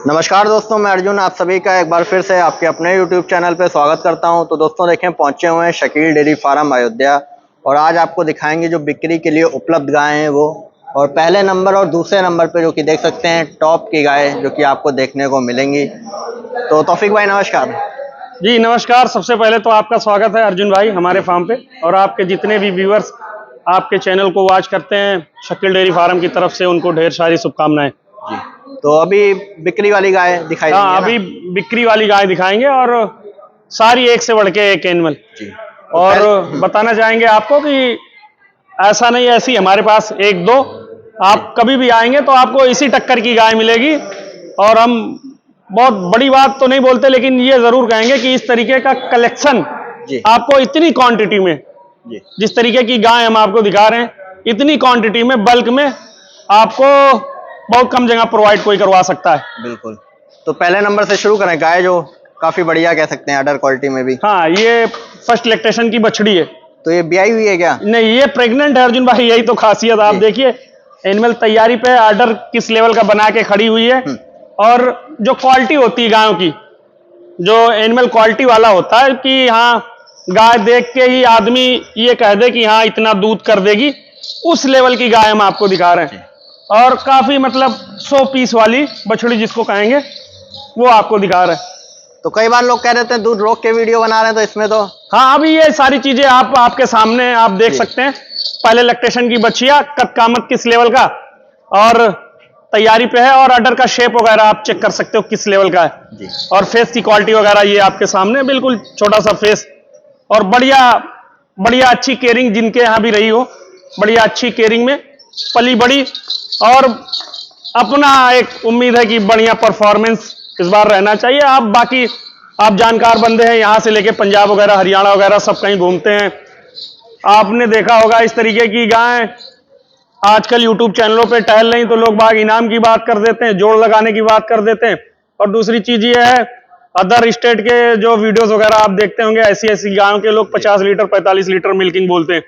नमस्कार दोस्तों, मैं अर्जुन आप सभी का एक बार फिर से आपके अपने YouTube चैनल पे स्वागत करता हूं। तो दोस्तों देखें, पहुंचे हुए हैं शकील डेयरी फार्म अयोध्या और आज आपको दिखाएंगे जो बिक्री के लिए उपलब्ध गाय हैं वो। और पहले नंबर और दूसरे नंबर पे जो कि देख सकते हैं टॉप की गाय जो कि आपको देखने को मिलेंगी। तो तौफीक भाई नमस्कार। जी नमस्कार। सबसे पहले तो आपका स्वागत है अर्जुन भाई हमारे फार्म पे, और आपके जितने भी व्यूअर्स आपके चैनल को वॉच करते हैं शकील डेयरी फार्म की तरफ से उनको ढेर सारी शुभकामनाएं। जी, तो अभी बिक्री वाली गाय दिखाई देंगी हाँ, अभी बिक्री वाली गाय दिखाएंगे और सारी एक से बढ़ के एक एनिमल। जी, और बताना चाहेंगे आपको कि ऐसा नहीं, ऐसी हमारे पास एक दो, आप कभी भी आएंगे तो आपको इसी टक्कर की गाय मिलेगी। और हम बहुत बड़ी बात तो नहीं बोलते, लेकिन ये जरूर कहेंगे कि इस तरीके का कलेक्शन आपको इतनी क्वांटिटी में, जिस तरीके की गाय हम आपको दिखा रहे हैं, इतनी क्वांटिटी में बल्क में आपको बहुत कम जगह प्रोवाइड कोई करवा सकता है। बिल्कुल। तो पहले नंबर से शुरू करें, गाय जो काफी बढ़िया कह सकते हैं अडर क्वालिटी में भी। हाँ, ये फर्स्ट लैक्टेशन की बछड़ी है। तो ये ब्याई हुई है क्या? नहीं, ये प्रेग्नेंट है अर्जुन भाई, यही तो खासियत। आप देखिए एनिमल तैयारी पे आर्डर किस लेवल का बना के खड़ी हुई है। और जो क्वालिटी होती है गायों की, जो एनिमल क्वालिटी वाला होता है कि हाँ गाय देख के ही आदमी ये कह दे कि हाँ इतना दूध कर देगी, उस लेवल की गाय हम आपको दिखा रहे हैं। और काफी मतलब 100 पीस वाली बछड़ी जिसको कहेंगे वो आपको दिखा रहे हैं। तो कई बार लोग कह देते हैं दूध रोक के वीडियो बना रहे हैं, तो इसमें तो हाँ अभी ये सारी चीजें आपके सामने आप देख सकते हैं। पहले लैक्टेशन की बच्चियां, कद कामत किस लेवल का और तैयारी पे है, और अडर का शेप वगैरह आप चेक कर सकते हो किस लेवल का है जी। और फेस की क्वालिटी वगैरह ये आपके सामने, बिल्कुल छोटा सा फेस और बढ़िया बढ़िया अच्छी केयरिंग जिनके यहाँ भी रही हो, बढ़िया अच्छी केयरिंग में पली बड़ी। और अपना एक उम्मीद है कि बढ़िया परफॉर्मेंस इस बार रहना चाहिए। आप बाकी आप जानकार बंदे हैं, यहाँ से लेके पंजाब वगैरह हरियाणा वगैरह सब कहीं घूमते हैं, आपने देखा होगा इस तरीके की गाय आजकल यूट्यूब चैनलों पे टहल रही, तो लोग बाग इनाम की बात कर देते हैं, जोड़ लगाने की बात कर देते हैं। और दूसरी चीज ये है, अदर स्टेट के जो वीडियोस वगैरह आप देखते होंगे, ऐसी ऐसी गायों के लोग 50 लीटर 45 लीटर मिल्किंग बोलते हैं।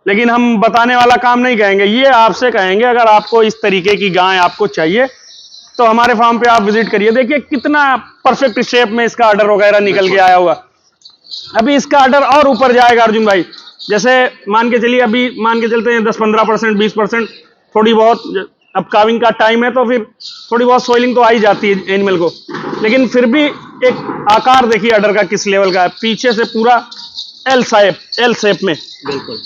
लेकिन हम बताने वाला काम नहीं कहेंगे, ये आपसे कहेंगे अगर आपको इस तरीके की गाय आपको चाहिए तो हमारे फार्म पे आप विजिट करिए। देखिए कितना परफेक्ट शेप में इसका ऑर्डर वगैरह निकल के आया हुआ। अभी इसका ऑर्डर और ऊपर जाएगा अर्जुन भाई, जैसे मान के चलिए, अभी मान के चलते हैं 10-15% 20% थोड़ी बहुत, अब काविंग का टाइम है तो फिर थोड़ी बहुत सोइलिंग तो आ ही जाती है एनिमल को, लेकिन फिर भी एक आकार देखिए ऑर्डर का किस लेवल का है। पीछे से पूरा एल शेप में, बिल्कुल।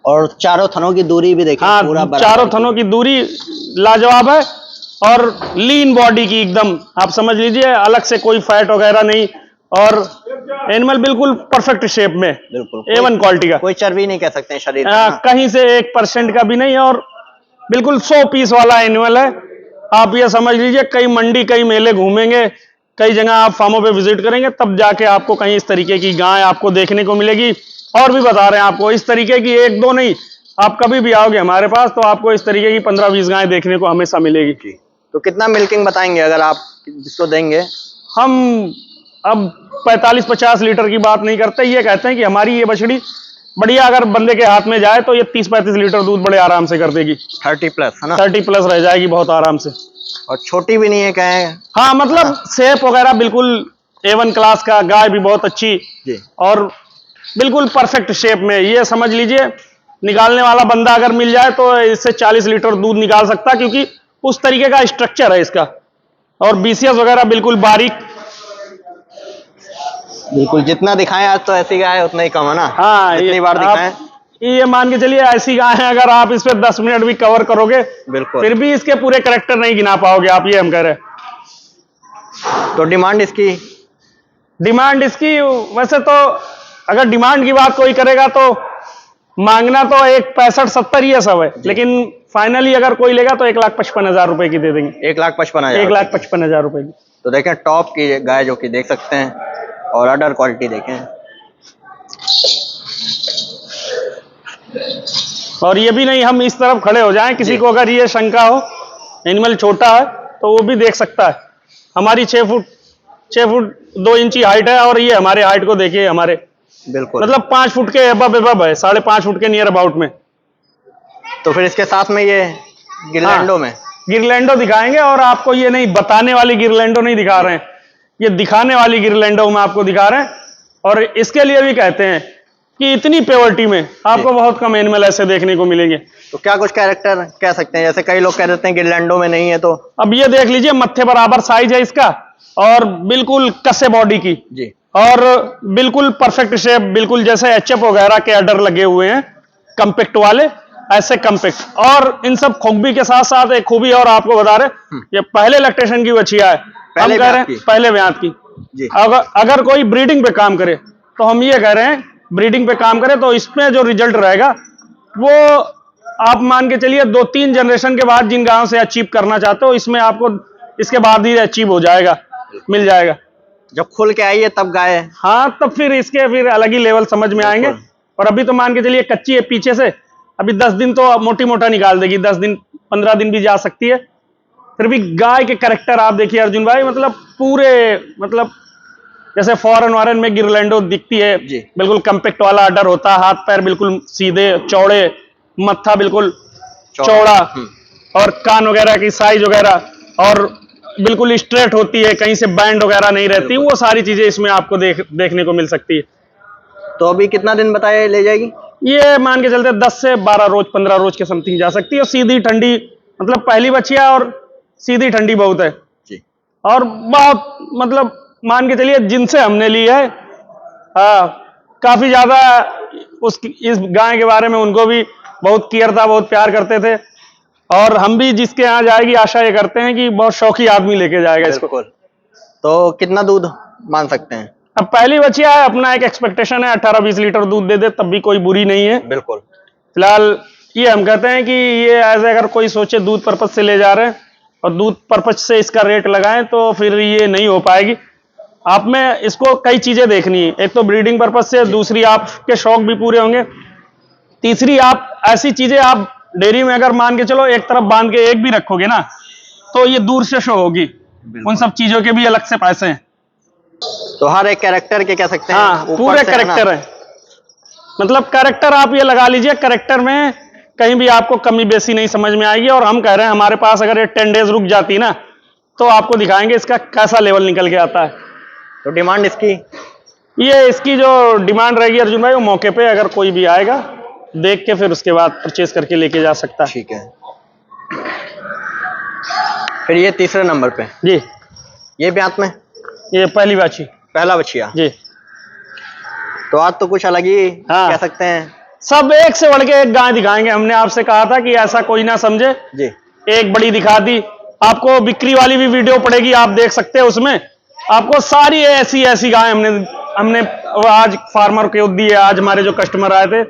और चारों थनों की दूरी भी देखिए। हाँ, पूरा चारों थनों की दूरी लाजवाब है और लीन बॉडी की एकदम, आप समझ लीजिए अलग से कोई फैट वगैरह नहीं, और एनिमल बिल्कुल परफेक्ट शेप में, बिल्कुल A1 क्वालिटी का, कोई चर्बी नहीं कह सकते हैं शरीर कहीं से 1% का भी नहीं, और बिल्कुल 100 पीस वाला एनिमल है। आप ये समझ लीजिए कई मंडी कई मेले घूमेंगे, कई जगह आप फार्मों पे विजिट करेंगे, तब जाके आपको कहीं इस तरीके की गाय आपको देखने को मिलेगी। और भी बता रहे हैं आपको, इस तरीके की एक दो नहीं, आप कभी भी आओगे हमारे पास तो आपको इस तरीके की 15-20 गाय देखने को हमेशा मिलेगी। तो कितना मिल्किंग बताएंगे अगर आप जिसको देंगे? हम अब 45-50 लीटर की बात नहीं करते, ये कहते हैं कि हमारी ये बछड़ी बढ़िया अगर बंदे के हाथ में जाए तो ये 30-35 लीटर दूध बड़े आराम से कर देगी। 30+ है ना? 30+ रह जाएगी बहुत आराम से। और छोटी भी नहीं है कहें? हाँ मतलब शेप वगैरह बिल्कुल A1 क्लास का, गाय भी बहुत अच्छी जी। और बिल्कुल परफेक्ट शेप में, ये समझ लीजिए निकालने वाला बंदा अगर मिल जाए तो इससे 40 लीटर दूध निकाल सकता है, क्योंकि उस तरीके का स्ट्रक्चर है इसका। और BCS वगैरह बिल्कुल बारीक, बिल्कुल जितना दिखाएं आज तो ऐसी गाय उतना ही कम है ना? हाँ, जितनी बार दिखाएं ये मान के चलिए ऐसी गाय है, अगर आप इस पे 10 मिनट भी कवर करोगे बिल्कुल फिर भी इसके पूरे कैरेक्टर नहीं गिना पाओगे आप, ये हम कह रहे हैं। तो डिमांड इसकी वैसे तो अगर डिमांड की बात कोई करेगा तो मांगना तो एक 65-70 ही है सब है, लेकिन फाइनली अगर कोई लेगा तो 1,55,000 रुपए की दे देंगे। 1,55,000 1,55,000 रुपए की। तो देखें टॉप की गाय जो कि देख सकते हैं, और अडर क्वालिटी देखें। और ये भी नहीं हम इस तरफ खड़े हो जाएं, किसी को अगर ये शंका हो एनिमल छोटा है तो वो भी देख सकता है। हमारी 6 फुट 2 इंची हाइट है, और ये हमारे हाइट को देखिए, हमारे बिल्कुल मतलब 5 फुट के अबव है, 5.5 फुट के नियर अबाउट में। तो फिर इसके साथ में ये गिरलैंडो में गिरलैंडो दिखाएंगे, और आपको ये नहीं बताने वाली गिरलैंडो नहीं दिखा रहे हैं, ये दिखाने वाली गिरलैंडो में आपको दिखा रहे हैं। और इसके लिए भी कहते हैं कि इतनी प्योरिटी में आपको बहुत कम एनिमल ऐसे देखने को मिलेंगे। तो क्या कुछ कैरेक्टर कह सकते हैं, जैसे कई लोग कह देते हैं गिरलैंडो में नहीं है, तो अब ये देख लीजिए, मत्थे बराबर साइज है इसका, और बिल्कुल कसे बॉडी की जी, और बिल्कुल परफेक्ट शेप, बिल्कुल जैसे एचएफ वगैरह के अडर लगे हुए हैं कम्पैक्ट वाले, ऐसे कम्पैक्ट। और इन सब खूबी के साथ साथ एक खूबी और आपको बता रहे, ये पहले लैक्टेशन की बछिया है, हम कह रहे हैं पहले ब्यात की जी। अगर कोई ब्रीडिंग पे काम करे तो हम ये कह रहे हैं ब्रीडिंग पे काम करे तो इसमें जो रिजल्ट रहेगा वो आप मान के चलिए 2-3 जनरेशन के बाद जिन गांव से अचीव करना चाहते हो, इसमें आपको इसके बाद ही अचीव हो जाएगा, मिल जाएगा। जब खुल के आई है तब गाय है। हाँ, तब फिर इसके फिर अलग ही लेवल समझ में आएंगे। और अभी तो मान के चलिए कच्ची है पीछे से, अभी 10 दिन तो मोटी मोटा निकाल देगी, 10 दिन 15 दिन भी जा सकती है। फिर भी गाय के कैरेक्टर आप देखिए अर्जुन भाई, मतलब पूरे, मतलब जैसे फॉरेन वारन में गिरलैंडो दिखती है, बिल्कुल कम्पैक्ट वाला अडर होता है, हाथ पैर बिल्कुल सीधे चौड़े, मत्था बिल्कुल चौड़ा, और कान वगैरह की साइज वगैरह और बिल्कुल स्ट्रेट होती है, कहीं से बैंड वगैरह नहीं रहती, वो सारी चीजें इसमें आपको देखने को मिल सकती है। तो अभी कितना दिन बताया ले जाएगी? ये मान के चलते 10 से 12 रोज 15 रोज के समथिंग जा सकती है। और सीधी ठंडी, मतलब पहली बच्चिया और सीधी ठंडी बहुत है जी। और बहुत, मतलब मान के चलिए जिनसे हमने ली है, काफी ज्यादा इस गाय के बारे में उनको भी बहुत केयर था, बहुत प्यार करते थे, और हम भी जिसके यहाँ जाएगी आशा ये करते हैं कि बहुत शौकी आदमी लेके जाएगा इसको। तो कितना दूध मान सकते हैं? अब पहली बच्चिया है, अपना एक एक्सपेक्टेशन है 18-20 लीटर दूध दे दे तब भी कोई बुरी नहीं है। बिल्कुल। फिलहाल ये हम कहते हैं कि ये ऐसे अगर कोई सोचे दूध पर्पज से ले जा रहे हैं और दूध पर्पज से इसका रेट लगाएं तो फिर ये नहीं हो पाएगी। आप में इसको कई चीजें देखनी है, एक तो ब्रीडिंग पर्पज से, दूसरी आपके शौक भी पूरे होंगे, तीसरी आप ऐसी चीजें आप डेयरी में अगर मान के चलो एक तरफ बांध के एक भी रखोगे ना तो ये दूर से शो होगी, उन सब चीजों के भी अलग से पैसे हैं। तो हर एक कैरेक्टर के कह सकते हैं। हाँ, पूरे कैरेक्टर है, मतलब कैरेक्टर आप ये लगा लीजिए, कैरेक्टर में कहीं भी आपको कमी बेसी नहीं समझ में आएगी। और हम कह रहे हैं हमारे पास अगर ये 10 डेज रुक जाती ना तो आपको दिखाएंगे इसका कैसा लेवल निकल के आता है। तो डिमांड इसकी जो डिमांड रहेगी अर्जुन भाई, वो मौके पे अगर कोई भी आएगा देख के फिर उसके बाद परचेज करके लेके जा सकता है। ठीक है। फिर ये तीसरे नंबर पे जी, ये ब्यात में ये पहला बच्चिया जी। तो आज तो कुछ अलग ही कह सकते हैं, सब एक से बढ़ के एक गाय दिखाएंगे। हमने आपसे कहा था कि ऐसा कोई ना समझे जी, एक बड़ी दिखा दी। आपको बिक्री वाली भी वीडियो पड़ेगी, आप देख सकते हैं, उसमें आपको सारी ऐसी गाय हमने आज फार्मर को दी है। आज हमारे जो कस्टमर आए थे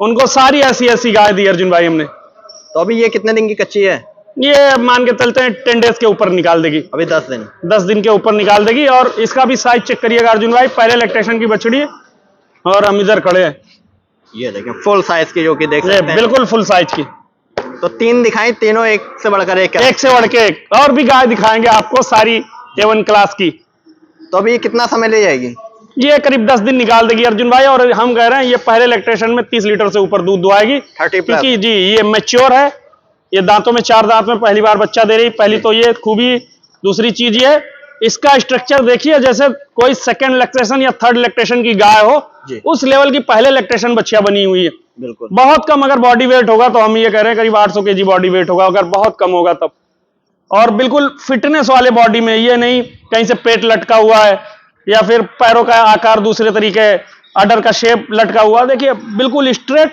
उनको सारी ऐसी गाय दी अर्जुन भाई हमने। तो अभी ये कितने दिन की कच्ची है? ये मान के चलते हैं 10 डेज के ऊपर निकाल देगी, अभी 10 दिन के ऊपर निकाल देगी। और इसका भी साइज चेक करिएगा अर्जुन भाई, पहले लैक्टेशन की बछड़ी और हम इधर खड़े हैं, ये देखें फुल साइज की, जो कि देख सकते हैं बिल्कुल फुल साइज की। तो 3 दिखाई, तीनों एक से बढ़कर एक और भी गाय दिखाएंगे आपको सारी A1 क्लास की। तो अभी कितना समय ले जाएगी? ये करीब 10 दिन निकाल देगी अर्जुन भाई। और हम कह रहे हैं ये पहले लैक्टेशन में 30 लीटर से ऊपर दूध दुआएगी, 30+। क्योंकि जी ये मैच्योर है, ये दांतों में 4 दांत में पहली बार बच्चा दे रही। पहली तो ये खूबी, दूसरी चीज ये इसका स्ट्रक्चर देखिए, जैसे कोई सेकंड लैक्टेशन या थर्ड लैक्टेशन की गाय हो उस लेवल की पहले लैक्टेशन बच्चियां बनी हुई है। बिल्कुल। बहुत कम अगर बॉडी वेट होगा तो हम ये कह रहे हैं करीब 800 kg बॉडी वेट होगा, अगर बहुत कम होगा तब। और बिल्कुल फिटनेस वाले बॉडी में, ये नहीं कहीं से पेट लटका हुआ है या फिर पैरों का आकार दूसरे तरीके, अडर का शेप लटका हुआ, देखिए बिल्कुल स्ट्रेट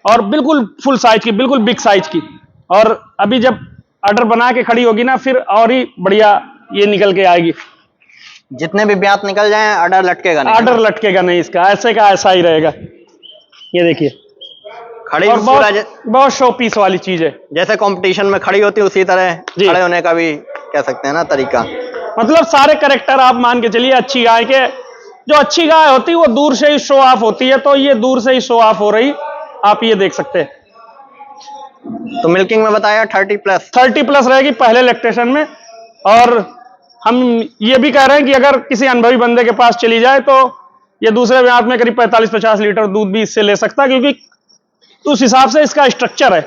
और बिल्कुल फुल साइज की, बिल्कुल बिग साइज की। और अभी जब अडर बना के खड़ी होगी ना फिर और ही बढ़िया ये निकल के आएगी। जितने भी ब्यात निकल जाएं अडर लटकेगा नहीं, इसका ऐसे का ऐसा ही रहेगा। ये देखिए खड़ी और बहुत शो पीस वाली चीज है, जैसे कंपटीशन में खड़ी होती है उसी तरह खड़े होने का भी कह सकते हैं ना तरीका। मतलब सारे कैरेक्टर आप मान के चलिए अच्छी गाय के, जो अच्छी गाय होती है वो दूर से ही शो ऑफ होती है, तो ये दूर से ही शो ऑफ हो रही, आप ये देख सकते हैं। तो मिल्किंग में बताया 30+ रहेगी पहले लैक्टेशन में। और हम ये भी कह रहे हैं कि अगर किसी अनुभवी बंदे के पास चली जाए तो ये दूसरे ब्यात में करीब 45-50 लीटर दूध भी इससे ले सकता है, क्योंकि उस हिसाब से इसका स्ट्रक्चर है।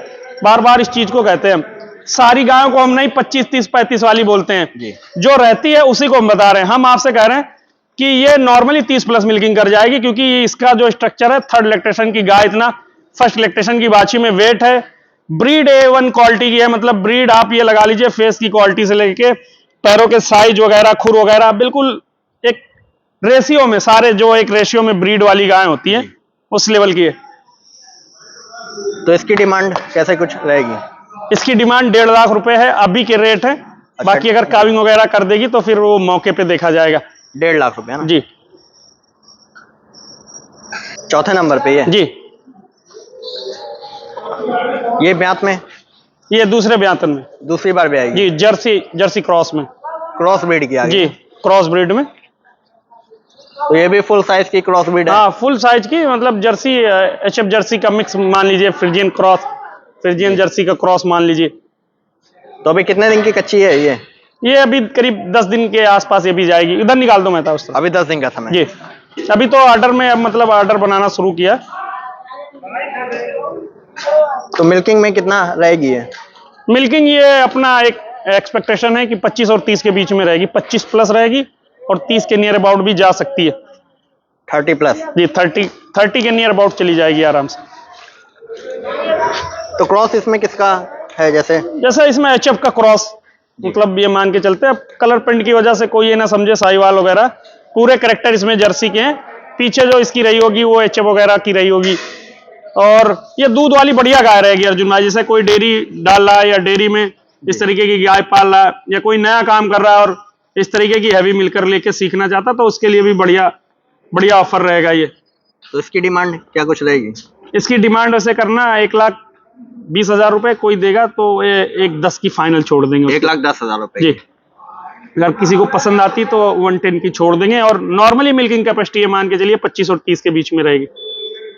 बार बार इस चीज को कहते हैं हम सारी गायों को हम नहीं 25, 30, 35 वाली बोलते हैं जी। जो रहती है उसी को हम बता रहे हैं। हम आपसे कह रहे हैं कि ये नॉर्मली 30 प्लस मिल्किंग कर जाएगी, क्योंकि इसका जो स्ट्रक्चर है, थर्ड लैक्टेशन की गाय इतना, फर्स्ट लैक्टेशन की बाछी में वेट है, ब्रीड A1 क्वालिटी की है। मतलब ब्रीड आप ये लगा लीजिए, फेस की क्वालिटी से लेके पैरों के साइज वगैरह, खुर वगैरह, बिल्कुल एक रेशियो में, सारे जो एक रेशियो में ब्रीड वाली गाय होती है उस लेवल की है। तो इसकी डिमांड कैसे कुछ रहेगी? इसकी डिमांड 1.5 लाख रुपए है, अभी के रेट है। बाकी अगर काविंग वगैरह कर देगी तो फिर वो मौके पे देखा जाएगा। 1.5 लाख रुपए ना जी। चौथे नंबर पे जी, ये ब्यांत में, ये दूसरे ब्यांतन में, दूसरी बार भी आएगी जी, जर्सी क्रॉस में, क्रॉस ब्रीड की आगे। जी, क्रॉस ब्रीड में। तो ये भी फुल साइज की क्रॉस ब्रीड है? हाँ, फुल साइज की, मतलब जर्सी HF जर्सी का मिक्स मान लीजिए, फ्रिजियन क्रॉस, फ्रिजियन जर्सी का क्रॉस मान लीजिए। तो अभी कितने दिन की कच्ची है ये? ये अभी करीब 10 दिन के आसपास ये भी जाएगी। इधर निकाल दो मैं था उस तरफ। अभी 10 दिन का समय। जी, अभी तो ऑर्डर में, मतलब ऑर्डर बनाना शुरू किया। तो मिल्किंग में कितना रहेगी ये? मिल्किंग ये अपना एक एक्सपेक्टेशन है कि 25 और 30 के बीच में रहेगी। 25 प्लस रहेगी और 30 के नियर अबाउट भी जा सकती है। 30 प्लस? जी, 30 के नियर अबाउट चली जाएगी आराम से। तो क्रॉस इसमें किसका है? जैसे इसमें HF का क्रॉस, मतलब ये मान के चलते हैं। अब कलर प्रिंट की वजह से कोई ये ना समझे साहिवाल वगैरह, पूरे करेक्टर इसमें जर्सी के हैं। पीछे जो इसकी रही होगी वो HF वगैरह की रही होगी। और ये दूध वाली बढ़िया गाय रहेगी अर्जुन भाई। जैसे कोई डेयरी डाल रहा है या डेयरी में इस तरीके की गाय पाल रहा है, या कोई नया काम कर रहा है और इस तरीके की हैवी मिलकर लेके सीखना चाहता, तो उसके लिए भी बढ़िया बढ़िया ऑफर रहेगा ये। तो इसकी डिमांड क्या कुछ रहेगी? इसकी डिमांड वैसे करना 1,20,000 रुपए, कोई देगा तो ये 1,10 की फाइनल छोड़ देंगे। 1,10,000 रुपए जी, अगर किसी को पसंद आती तो 110 की छोड़ देंगे। और नॉर्मली मिल्किंग कैपेसिटी ये मान के चलिए 25 और 30 के बीच में रहेगी।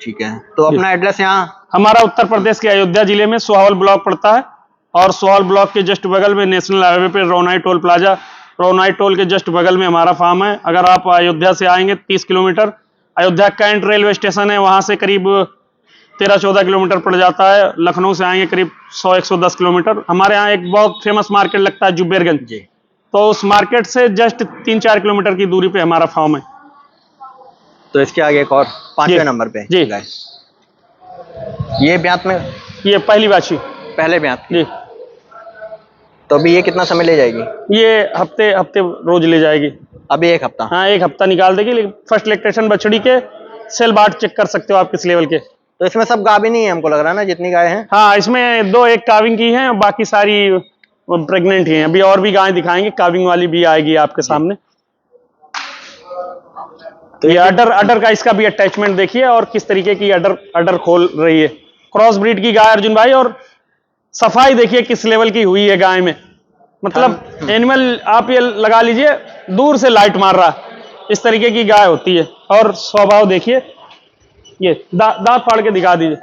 ठीक है। तो अपना एड्रेस यहाँ? हमारा उत्तर प्रदेश के अयोध्या जिले में सोहावल ब्लॉक पड़ता है, और सोहावल ब्लॉक के जस्ट बगल में नेशनल हाईवे पे रोनाई टोल प्लाजा, रोनाई टोल के जस्ट बगल में हमारा फार्म है। अगर आप अयोध्या से आएंगे 30 kilometre, Ayodhya cantt railway station है, वहां से करीब 13-14 किलोमीटर पड़ जाता है। लखनऊ से आएंगे करीब 100-110 किलोमीटर। हमारे यहाँ एक बहुत फेमस मार्केट लगता है जुब्बेरगंज जी, तो उस मार्केट से जस्ट 3-4 किलोमीटर की दूरी पे हमारा फार्म है। तो इसके आगे एक और 5वें नंबर पे जी, ये ब्यांत में, ये पहली बाछी, पहले ब्यांत जी। तो अभी ये कितना समय ले जाएगी? ये हफ्ते रोज ले जाएगी। अभी 1 हफ्ता? हाँ, 1 हफ्ता निकाल देगी। लेकिन फर्स्ट लैक्टेशन बछड़ी के सेल बाट चेक कर सकते हो आप किस लेवल के। तो इसमें सब गाभिन ही है हमको लग रहा है ना, जितनी गाय हैं? हाँ, इसमें 2 एक काविंग की हैं, बाकी सारी प्रेग्नेंट ही हैं। अभी और भी गाय दिखाएंगे, काविंग वाली भी आएगी आपके सामने। तो ये अडर का इसका भी अटैचमेंट देखिए, और किस तरीके की अडर खोल रही है। क्रॉस ब्रीड की गाय अर्जुन भाई, और सफाई देखिए किस लेवल की हुई है गाय में। मतलब एनिमल आप ये लगा लीजिए दूर से लाइट मार रहा, इस तरीके की गाय होती है। और स्वभाव देखिए, ये दांत फाड़ के दिखा दीजिए।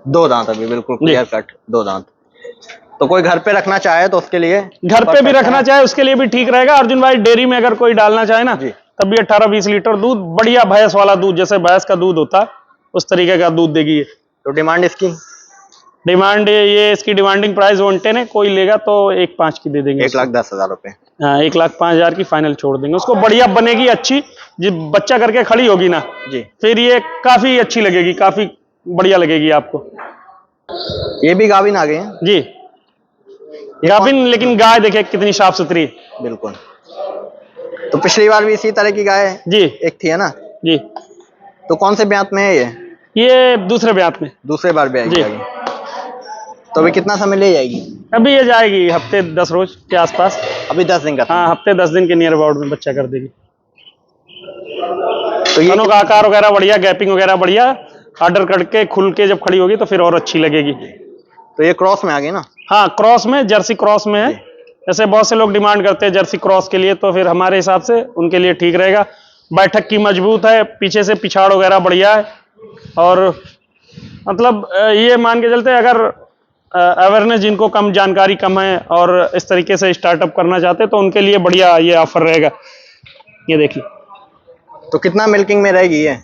2 दांत अभी बिल्कुल क्लियर कट, 2 दांत। तो कोई घर पे रखना चाहे तो उसके लिए? घर पे भी रखना चाहे उसके लिए भी ठीक रहेगा अर्जुन भाई। डेयरी में अगर कोई डालना चाहे ना, तब भी 18-20 लीटर दूध, बढ़िया भैंस वाला दूध, जैसे भैंस का दूध होता है उस तरीके का दूध देगी ये। तो डिमांड इसकी? डिमांड ये, इसकी डिमांडिंग प्राइस 110 है। कोई लेगा तो 1,5 की दे देंगे। 1,10,000 रुपए? हाँ, 1,05,000 की फाइनल छोड़ देंगे उसको। बढ़िया बनेगी, अच्छी जब बच्चा करके खड़ी होगी ना जी, फिर ये काफी अच्छी लगेगी, काफी बढ़िया लगेगी आपको। ये भी गाभिन आ गए हैं? जी, गाभिन, लेकिन गाय देखे कितनी साफ सुथरी। बिल्कुल। तो पिछली बार भी इसी तरह की गाय जी एक थी, है ना जी। तो कौन से ब्यांत में है ये? ये दूसरे ब्यांत में, दूसरे बार भी आएगी। तो अभी कितना समय ले जाएगी? अभी ये जाएगी हफ्ते 10 रोज के आसपास। अभी 10 दिन का? हाँ, हफ्ते 10 दिन के नियर अबाउट में बच्चा कर देगी। तो ये का आकार वगैरह बढ़िया, गैपिंग वगैरह बढ़िया, ऑर्डर करके खुल के जब खड़ी होगी तो फिर और अच्छी लगेगी। तो ये क्रॉस में आ गई ना? हाँ, क्रॉस में, जर्सी क्रॉस में है। जैसे बहुत से लोग डिमांड करते हैं जर्सी क्रॉस के लिए, तो फिर हमारे हिसाब से उनके लिए ठीक रहेगा। बैठक की मजबूत है, पीछे से पिछाड़ वगैरह बढ़िया है। और मतलब ये मान के चलते, अगर अवेयरनेस जिनको कम जानकारी कम है और इस तरीके से स्टार्टअप करना चाहते हैं, तो उनके लिए बढ़िया ये ऑफर रहेगा। ये देखिए। तो कितना मिल्किंग में रहेगी ये?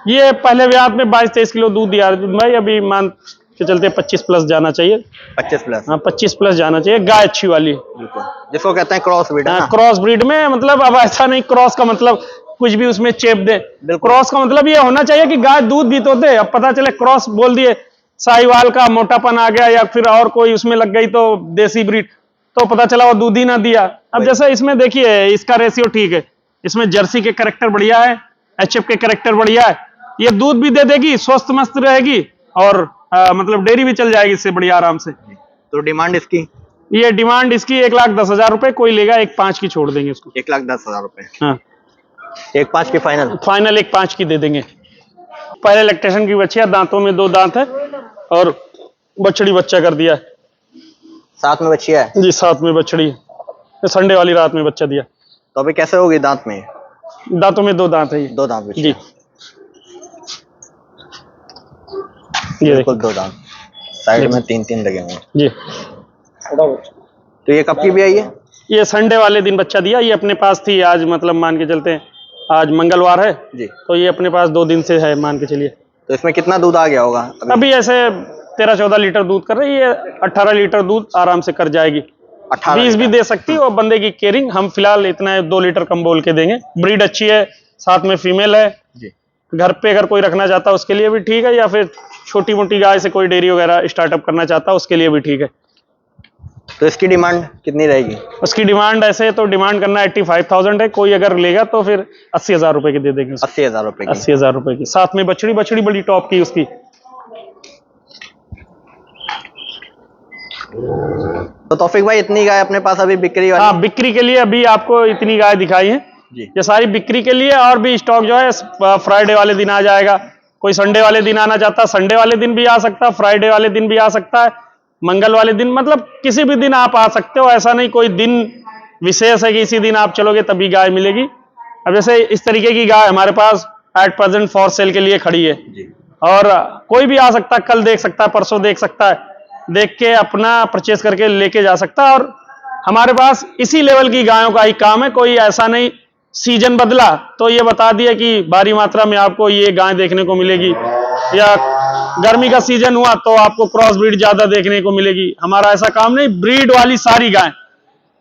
ये पहले ब्यात में 22-23 किलो दूध दिया भाई। अभी मान इसके चलते 25 प्लस जाना चाहिए। 25 प्लस? हाँ 25 प्लस जाना चाहिए, गाय अच्छी वाली। बिल्कुल, जिसको कहते हैं क्रॉस ब्रीड। हाँ क्रॉस ब्रीड में मतलब अब ऐसा नहीं क्रॉस का मतलब कुछ भी उसमें चेप दे। क्रॉस का मतलब ये होना चाहिए कि गाय दूध भी तो दे। अब पता चले क्रॉस बोल दिए, साहिवाल का मोटापन आ गया या फिर और कोई उसमें लग गई तो देसी ब्रीड, तो पता चला वो दूध ही ना दिया। अब जैसे इसमें देखिए इसका रेशियो ठीक है, इसमें जर्सी के कैरेक्टर बढ़िया है, एचएफ के कैरेक्टर बढ़िया है, ये दूध भी दे देगी, स्वस्थ मस्त रहेगी और मतलब डेयरी भी चल जाएगी इससे बढ़िया आराम से। तो डिमांड इसकी? ये डिमांड इसकी 1,10,000 रुपए, कोई लेगा 1,5 की छोड़ देंगे उसको। 1,10,000 रुपए? हाँ 1,5 की फाइनल? फाइनल 1,5 की दे देंगे। पहले लैक्टेशन की बच्ची है, दांतों में 2 दांत है और बछड़ी बच्चा कर दिया है। साथ में बच्ची है जी, साथ में बछड़ी है, संडे वाली रात में बच्चा दिया। तो अभी कैसे होगी दांत में? दांतों में 2 दांत है ये। 2 दांत बच्ची जी, ये बिल्कुल 2 दांत, साइड में 3-3 लगे हुए हैं जी। तो ये कब की भी आई है? ये संडे वाले दिन बच्चा दिया, ये अपने पास थी आज, मतलब मान के चलते हैं आज मंगलवार है जी, तो ये अपने पास 2 दिन से है मान के चलिए। तो इसमें कितना दूध आ गया होगा अभी ऐसे 13-14 लीटर दूध कर रही है, 18 लीटर दूध आराम से कर जाएगी। 20 भी दे सकती है और बंदे की केयरिंग हम फिलहाल इतना 2 लीटर कम बोल के देंगे। ब्रीड अच्छी है, साथ में फीमेल है जी। घर पे अगर कोई रखना चाहता है उसके लिए भी ठीक है, या फिर छोटी मोटी गाय से कोई डेयरी वगैरह स्टार्टअप करना चाहता है उसके लिए भी ठीक है। तो इसकी डिमांड कितनी रहेगी? उसकी डिमांड ऐसे तो डिमांड करना 85,000 है, कोई अगर लेगा तो फिर 80,000 रुपए की दे देंगे। 80,000 रुपए की? 80,000 रुपए की, साथ में बछड़ी बड़ी टॉप की उसकी। तो तौफीक भाई इतनी गाय अपने पास अभी बिक्री वाली? हाँ बिक्री के लिए अभी आपको इतनी गाय दिखाई है जी। ये सारी बिक्री के लिए, और भी स्टॉक जो है फ्राइडे वाले दिन आ जाएगा। कोई संडे वाले दिन आना चाहता है संडे वाले दिन भी आ सकता है, फ्राइडे वाले दिन भी आ सकता है, मंगल वाले दिन, मतलब किसी भी दिन आप आ सकते हो। ऐसा नहीं कोई दिन विशेष है कि इसी दिन आप चलोगे तभी गाय मिलेगी। अब जैसे इस तरीके की गाय हमारे पास एट प्रेजेंट फॉर सेल के लिए खड़ी है जी। और कोई भी आ सकता है, कल देख सकता है, परसों देख सकता है, देख के अपना परचेस करके लेके जा सकता है। और हमारे पास इसी लेवल की गायों का ही काम है, कोई ऐसा नहीं सीजन बदला तो ये बता दिया कि भारी मात्रा में आपको ये गाय देखने को मिलेगी, या गर्मी का सीजन हुआ तो आपको क्रॉस ब्रीड ज्यादा देखने को मिलेगी। हमारा ऐसा काम नहीं, ब्रीड वाली सारी गाय,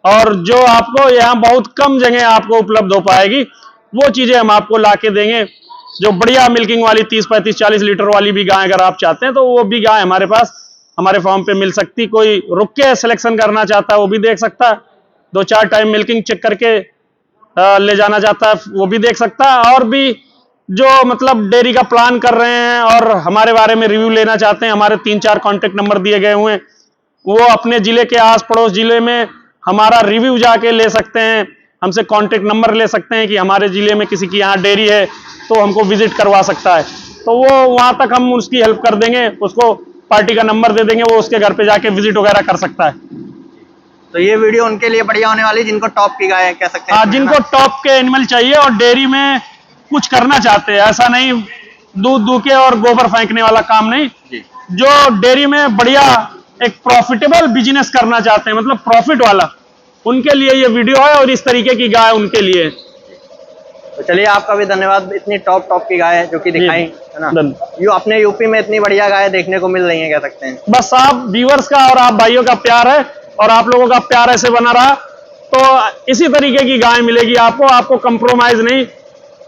और जो आपको यहाँ बहुत कम जगह आपको उपलब्ध हो पाएगी वो चीजें हम आपको लाके देंगे। जो बढ़िया मिल्किंग वाली 30, 35, 40 लीटर वाली भी गाय अगर आप चाहते हैं तो वो भी गाय हमारे पास हमारे फार्म पे मिल सकती। कोई रुक के सिलेक्शन करना चाहता है वो भी देख सकता है, 2-4 टाइम मिल्किंग चेक करके ले जाना चाहता है वो भी देख सकता है। और भी जो मतलब डेयरी का प्लान कर रहे हैं और हमारे बारे में रिव्यू लेना चाहते हैं, हमारे 3-4 कॉन्टेक्ट नंबर दिए गए हुए हैं, वो अपने जिले के आस पड़ोस जिले में हमारा रिव्यू जाके ले सकते हैं, हमसे कॉन्टेक्ट नंबर ले सकते हैं कि हमारे जिले में किसी की यहाँ डेयरी है तो हमको विजिट करवा सकता है, तो वो वहां तक हम उसकी हेल्प कर देंगे, उसको पार्टी का नंबर दे देंगे, वो उसके घर पे जाके विजिट वगैरह कर सकता है। तो ये वीडियो उनके लिए बढ़िया होने वाली जिनको टॉप की गाय कह सकते हैं। हाँ, जिनको टॉप के एनिमल चाहिए और डेयरी में कुछ करना चाहते हैं, ऐसा नहीं दूध दूके और गोबर फेंकने वाला काम नहीं जी। जो डेयरी में बढ़िया एक प्रॉफिटेबल बिजनेस करना चाहते हैं, मतलब प्रॉफिट वाला, उनके लिए ये वीडियो है और इस तरीके की गाय उनके लिए। तो चलिए आपका भी धन्यवाद, इतनी टॉप की गाय है जो कि दिखाई है ना। यू अपने यूपी में इतनी बढ़िया गाय देखने को मिल रही है कह सकते हैं। बस आप व्यूअर्स का और आप भाइयों का प्यार है और आप लोगों का प्यार ऐसे बना रहा तो इसी तरीके की गाय मिलेगी आपको कंप्रोमाइज नहीं।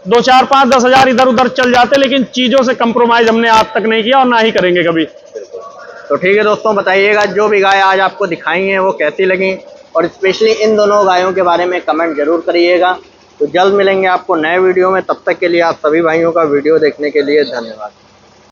2, 4, 5, 10 हजार इधर उधर चल जाते, लेकिन चीजों से कंप्रोमाइज हमने आज तक नहीं किया और ना ही करेंगे कभी। तो ठीक है दोस्तों, बताइएगा जो भी गाय आज आपको दिखाई हैं वो कैसी लगी, और स्पेशली इन दोनों गायों के बारे में कमेंट जरूर करिएगा। तो जल्द मिलेंगे आपको नए वीडियो में, तब तक के लिए आप सभी भाइयों का वीडियो देखने के लिए धन्यवाद।